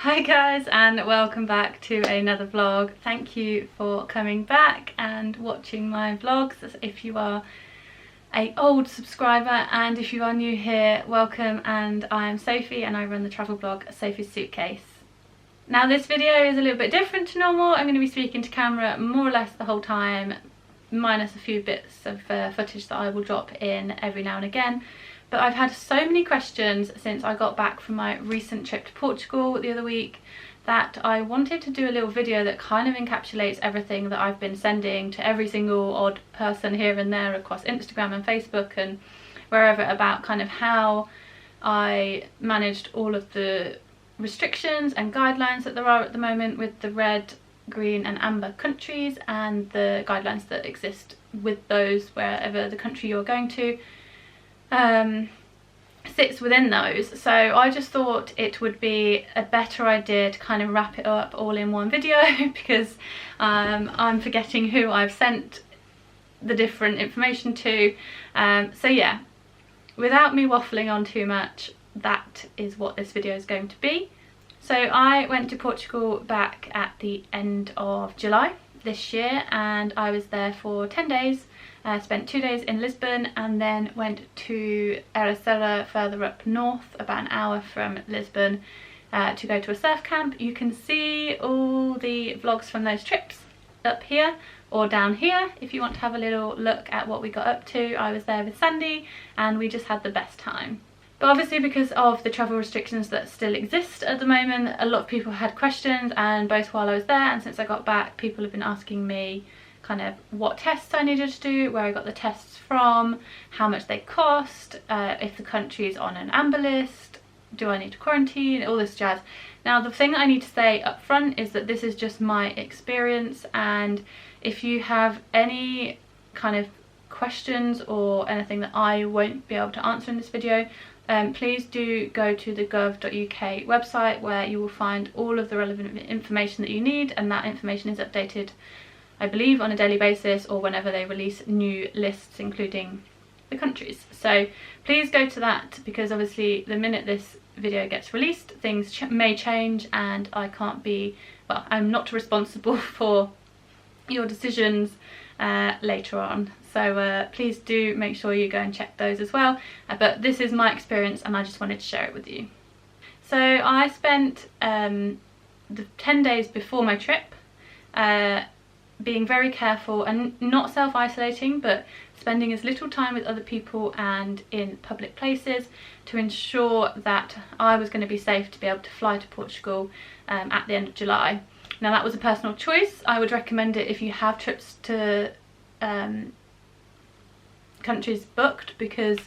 Hi guys, and welcome back to another vlog. Thank you for coming back and watching my vlogs. If you are an old subscriber, and if you are new here, welcome. And I am Sophie and I run the travel blog Sophie's Suitcase. Now this video is a little bit different to normal. I'm going to be speaking to camera more or less the whole time, minus a few bits of footage that I will drop in every now and again. But I've had so many questions since I got back from my recent trip to Portugal the other week that I wanted to do a little video that kind of encapsulates everything that I've been sending to every single odd person here and there across Instagram and Facebook and wherever, about kind of how I managed all of the restrictions and guidelines that there are at the moment with the red, green and amber countries, and the guidelines that exist with those wherever the country you're going to sits within those. So I just thought it would be a better idea to kind of wrap it up all in one video because I'm forgetting who I've sent the different information to. So yeah, without me waffling on too much, that is what this video is going to be. So I went to Portugal back at the end of July this year and I was there for 10 days. Spent 2 days in Lisbon and then went to Ericeira, further up north, about an hour from Lisbon, to go to a surf camp. You can see all the vlogs from those trips up here or down here if you want to have a little look at what we got up to. I was there with Sandy and we just had the best time. But obviously because of the travel restrictions that still exist at the moment, a lot of people had questions, and both while I was there and since I got back, people have been asking me kind of what tests I needed to do, where I got the tests from, how much they cost, if the country is on an amber list, do I need to quarantine, all this jazz. Now the thing that I need to say up front is that this is just my experience, and if you have any kind of questions or anything that I won't be able to answer in this video, please do go to the gov.uk website where you will find all of the relevant information that you need, and that information is updated, I believe, on a daily basis or whenever they release new lists including the countries. So please go to that, because obviously the minute this video gets released things may change and I can't be, well, I'm not responsible for your decisions later on. So please do make sure you go and check those as well. But this is my experience and I just wanted to share it with you. So I spent the 10 days before my trip being very careful and not self-isolating, but spending as little time with other people and in public places to ensure that I was going to be safe to be able to fly to Portugal at the end of July. Now that was a personal choice. I would recommend it if you have trips to countries booked, because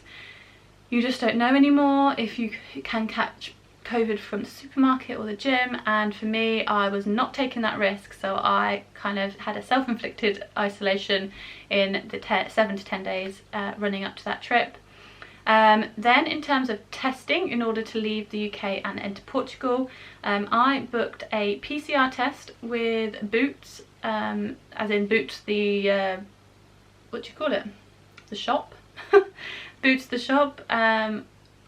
you just don't know anymore if you can catch COVID from the supermarket or the gym, and for me I was not taking that risk, so I kind of had a self-inflicted isolation in the 7 to 10 days running up to that trip. Then in terms of testing, in order to leave the UK and enter Portugal, I booked a PCR test with Boots, as in Boots the, what do you call it? The shop? Boots the shop,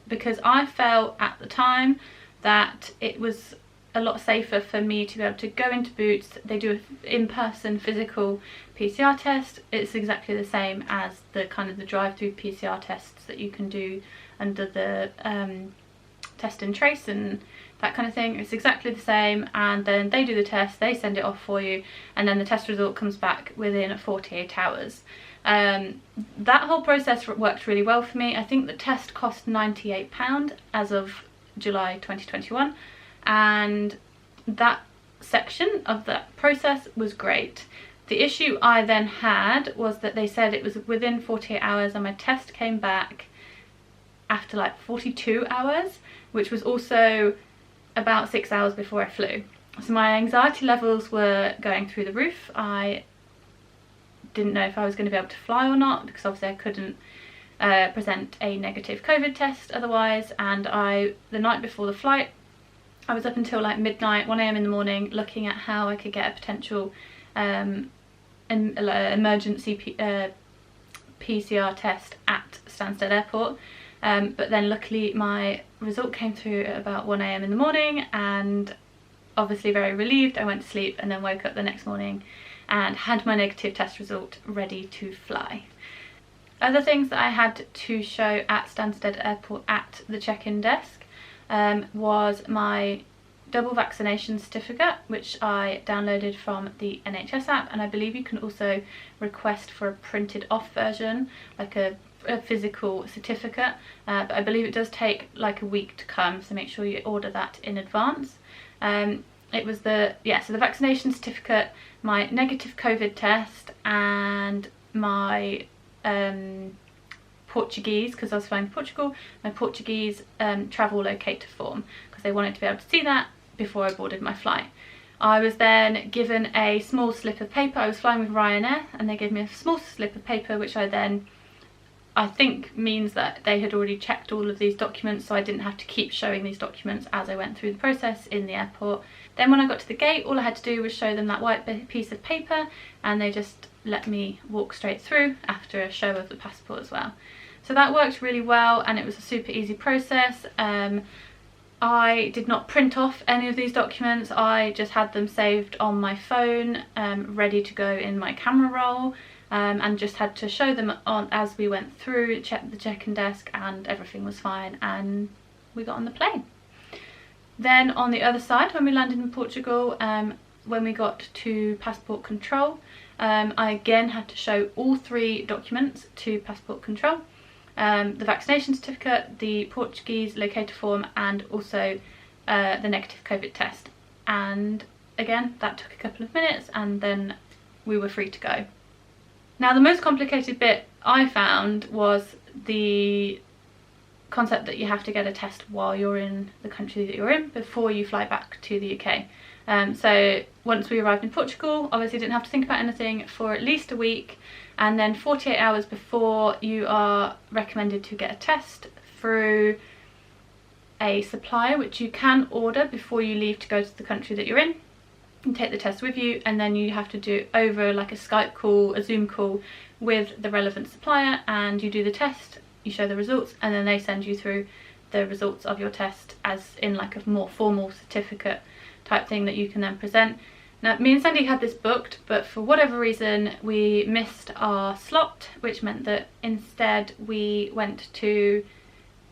because I felt at the time that it was a lot safer for me to be able to go into Boots. They do an in-person physical PCR test. It's exactly the same as the kind of the drive-through PCR tests that you can do under the test and trace and that kind of thing. It's exactly the same, and then they do the test, they send it off for you, and then the test result comes back within 48 hours. That whole process worked really well for me. I think the test cost £98 as of July 2021, and that section of that process was great. The issue I then had was that they said it was within 48 hours and my test came back after like 42 hours, which was also about 6 hours before I flew. So my anxiety levels were going through the roof. I didn't know if I was going to be able to fly or not, because obviously I couldn't present a negative COVID test otherwise, and the night before the flight I was up until like midnight, 1 AM in the morning, looking at how I could get a potential emergency PCR test at Stansted Airport. But then luckily my result came through at about 1 AM in the morning, and obviously very relieved. I went to sleep and then woke up the next morning and had my negative test result ready to fly. Other things that I had to show at Stansted Airport at the check-in desk was my double vaccination certificate, which I downloaded from the NHS app, and I believe you can also request for a printed off version, like a physical certificate, but I believe it does take like a week to come, so make sure you order that in advance. It was so the vaccination certificate, my negative COVID test, and my Portuguese, because I was flying to Portugal, my Portuguese travel locator form, because they wanted to be able to see that before I boarded my flight. I was then given a small slip of paper. I was flying with Ryanair and they gave me a small slip of paper, which I think means that they had already checked all of these documents, so I didn't have to keep showing these documents as I went through the process in the airport. Then when I got to the gate, all I had to do was show them that white piece of paper, and they just let me walk straight through after a show of the passport as well. So that worked really well, and it was a super easy process. I did not print off any of these documents. I just had them saved on my phone, ready to go in my camera roll, and just had to show them on as we went through, check the check-in desk, and everything was fine, and we got on the plane. Then on the other side, when we landed in Portugal, when we got to passport control, I again had to show all 3 documents to passport control. The vaccination certificate, the Portuguese locator form, and also the negative COVID test. And again, that took a couple of minutes, and then we were free to go. Now, the most complicated bit I found was the concept that you have to get a test while you're in the country that you're in before you fly back to the UK. So once we arrived in Portugal, obviously didn't have to think about anything for at least a week, and then 48 hours before, you are recommended to get a test through a supplier, which you can order before you leave to go to the country that you're in. You take the test with you, and then you have to do over like a Skype call, a Zoom call with the relevant supplier, and you do the test, you show the results, and then they send you through the results of your test as in like a more formal certificate type thing that you can then present. Now, me and Sandy had this booked, but for whatever reason we missed our slot, which meant that instead we went to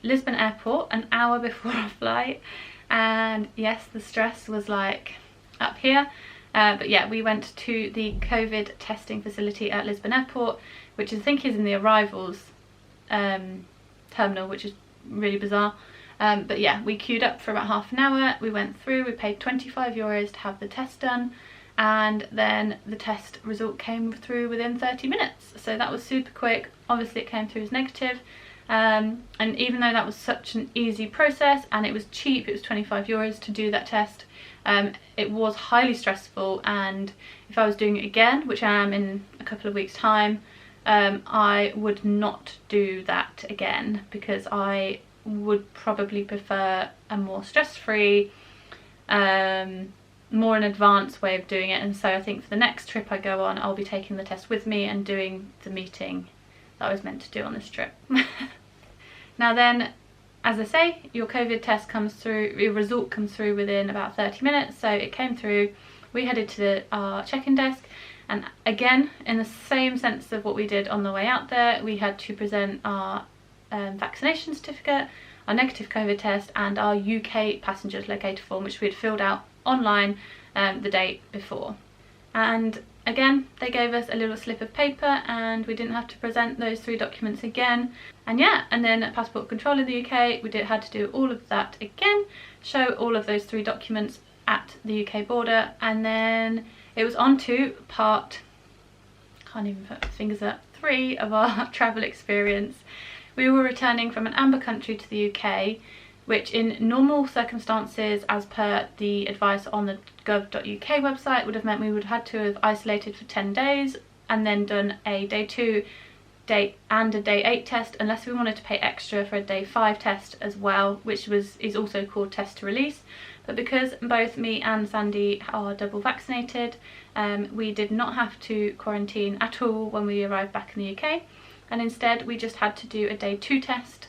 Lisbon Airport an hour before our flight, and yes, the stress was like up here, but yeah, we went to the COVID testing facility at Lisbon Airport, which I think is in the arrivals terminal, which is really bizarre. But yeah, we queued up for about half an hour, we went through, we paid €25 to have the test done, and then the test result came through within 30 minutes. So that was super quick. Obviously it came through as negative, and even though that was such an easy process and it was cheap, it was €25 to do that test, it was highly stressful, and if I was doing it again, which I am in a couple of weeks' time, I would not do that again, because I would probably prefer a more stress-free, more in advance way of doing it. And so I think for the next trip I go on, I'll be taking the test with me and doing the meeting that I was meant to do on this trip. Now then, as I say, your COVID test comes through, your result comes through within about 30 minutes. So it came through, we headed to our check-in desk, and again, in the same sense of what we did on the way out there, we had to present our vaccination certificate, our negative COVID test, and our UK passengers locator form, which we had filled out online the day before. And again, they gave us a little slip of paper, and we didn't have to present those 3 documents again. And yeah, and then at passport control in the UK, we had to do all of that again, show all of those 3 documents at the UK border, and then it was on to part, can't even put fingers up, 3 of our travel experience. We were returning from an amber country to the UK, which in normal circumstances, as per the advice on the gov.uk website, would have meant we would have had to have isolated for 10 days and then done a day 2 and a day 8 test, unless we wanted to pay extra for a day 5 test as well, which is also called test to release. But because both me and Sandy are double vaccinated, we did not have to quarantine at all when we arrived back in the UK, and instead we just had to do a day 2 test,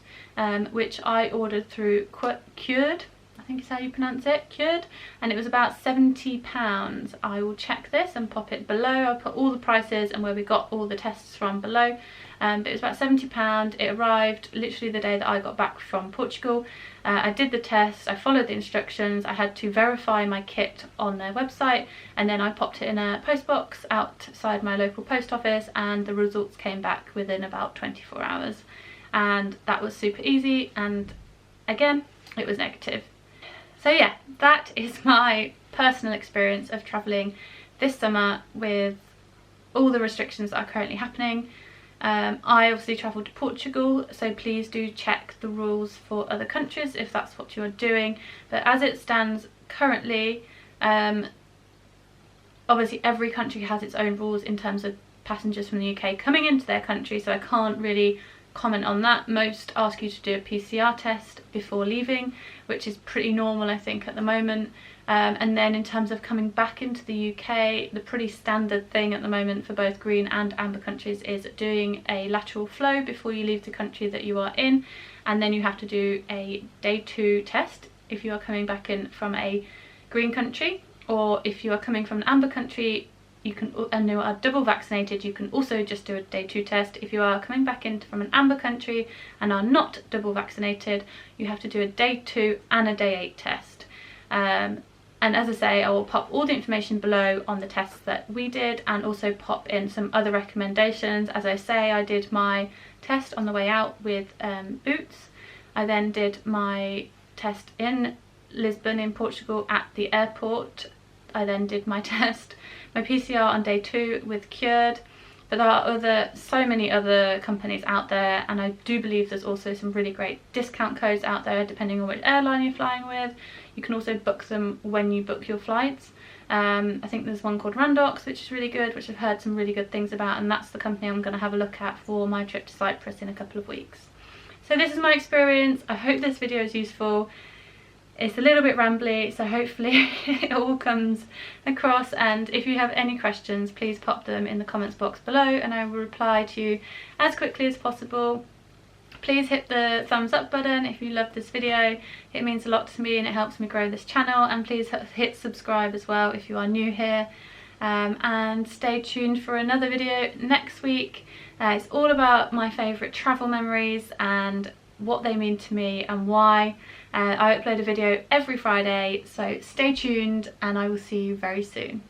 which I ordered through Cured, I think is how you pronounce it, cured, and it was about £70. I will check this and pop it below. I'll put all the prices and where we got all the tests from below. But it was about £70. It arrived literally the day that I got back from Portugal. I did the test, I followed the instructions, I had to verify my kit on their website, and then I popped it in a post box outside my local post office, and the results came back within about 24 hours. And that was super easy, and again, it was negative. So yeah, that is my personal experience of travelling this summer with all the restrictions that are currently happening. I obviously travelled to Portugal, so please do check the rules for other countries if that's what you're doing. But as it stands currently, obviously every country has its own rules in terms of passengers from the UK coming into their country, so I can't really comment on that. Most ask you to do a PCR test before leaving, which is pretty normal I think at the moment. And then in terms of coming back into the UK, the pretty standard thing at the moment for both green and amber countries is doing a lateral flow before you leave the country that you are in, and then you have to do a day 2 test if you are coming back in from a green country, or if you are coming from an amber country you can, and you are double vaccinated, you can also just do a day 2 test. If you are coming back in from an amber country and are not double vaccinated, you have to do a day 2 and a day 8 test. And as I say, I will pop all the information below on the tests that we did, and also pop in some other recommendations. As I say, I did my test on the way out with Boots. I then did my test in Lisbon in Portugal at the airport. I then did my test, my PCR on day 2 with Cured. But there are so many other companies out there, and I do believe there's also some really great discount codes out there depending on which airline you're flying with. You can also book them when you book your flights. I think there's one called Randox, which is really good, which I've heard some really good things about, and that's the company I'm going to have a look at for my trip to Cyprus in a couple of weeks. So this is my experience. I hope this video is useful. It's a little bit rambly, so hopefully it all comes across, and if you have any questions please pop them in the comments box below and I will reply to you as quickly as possible. Please hit the thumbs up button if you love this video. It means a lot to me and it helps me grow this channel, and please hit subscribe as well if you are new here. And stay tuned for another video next week. It's all about my favourite travel memories and what they mean to me and why. I upload a video every Friday, so stay tuned and I will see you very soon.